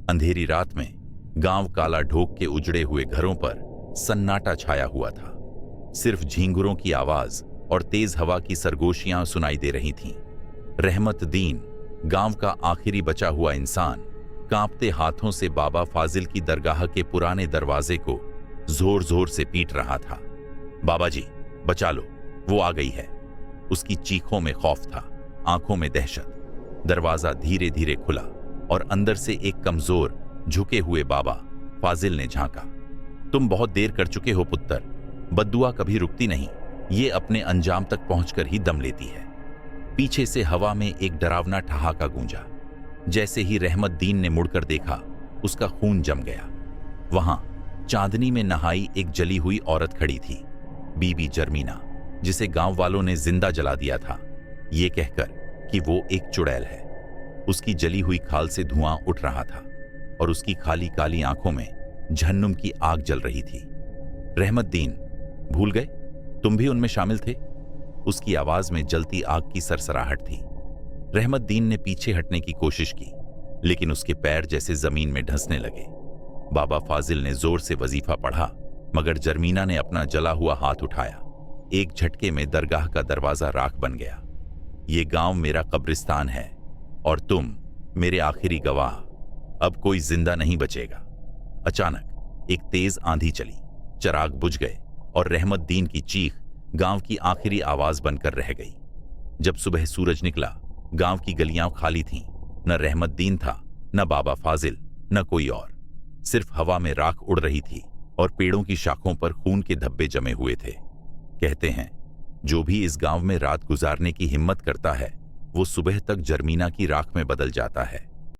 अंधेरी रात में गांव काला ढोक के उजड़े हुए घरों पर सन्नाटा छाया हुआ था। सिर्फ झींगुरों की आवाज और तेज हवा की सरगोशियां सुनाई दे रही थीं। रहमत दीन, गांव का आखिरी बचा हुआ इंसान, कांपते हाथों से बाबा फाजिल की दरगाह के पुराने दरवाजे को जोर जोर से पीट रहा था। बाबा जी, बचा लो, वो आ गई है। उसकी चीखों में खौफ था, आंखों में दहशत। दरवाजा धीरे धीरे खुला और अंदर से एक कमजोर, झुके हुए बाबा फाजिल ने झांका। तुम बहुत देर कर चुके हो पुत्र, बद्दुआ कभी रुकती नहीं, ये अपने अंजाम तक पहुंचकर ही दम लेती है। पीछे से हवा में एक डरावना ठहाका गूंजा। जैसे ही रहमत दीन ने मुड़कर देखा, उसका खून जम गया। वहां चांदनी में नहाई एक जली हुई औरत खड़ी थी, बीबी जर्मीना, जिसे गांव वालों ने जिंदा जला दिया था, ये कहकर कि वो एक चुड़ैल है। उसकी जली हुई खाल से धुआं उठ रहा था और उसकी खाली काली आंखों में जहन्नुम की आग जल रही थी। रहमत दीन, भूल गए? तुम भी उनमें शामिल थे? उसकी आवाज में जलती आग की सरसराहट थी। रहमत दीन ने पीछे हटने की कोशिश की, लेकिन उसके पैर जैसे जमीन में धंसने लगे। बाबा फाजिल ने जोर से वजीफा पढ़ा, मगर जर्मीना ने अपना जला हुआ हाथ उठाया। एक झटके में दरगाह का दरवाजा राख बन गया। ये गांव मेरा कब्रिस्तान है और तुम मेरे आखिरी गवाह। अब कोई जिंदा नहीं बचेगा। अचानक एक तेज आंधी चली, चिराग बुझ गए और रहमत दीन की चीख गांव की आखिरी आवाज बनकर रह गई। जब सुबह सूरज निकला, गांव की गलियां खाली थीं। न रहमत दीन था, न बाबा फाजिल, न कोई और। सिर्फ हवा में राख उड़ रही थी और पेड़ों की शाखों पर खून के धब्बे जमे हुए थे। कहते हैं, जो भी इस गांव में रात गुजारने की हिम्मत करता है, वो सुबह तक जर्मीना की राख में बदल जाता है।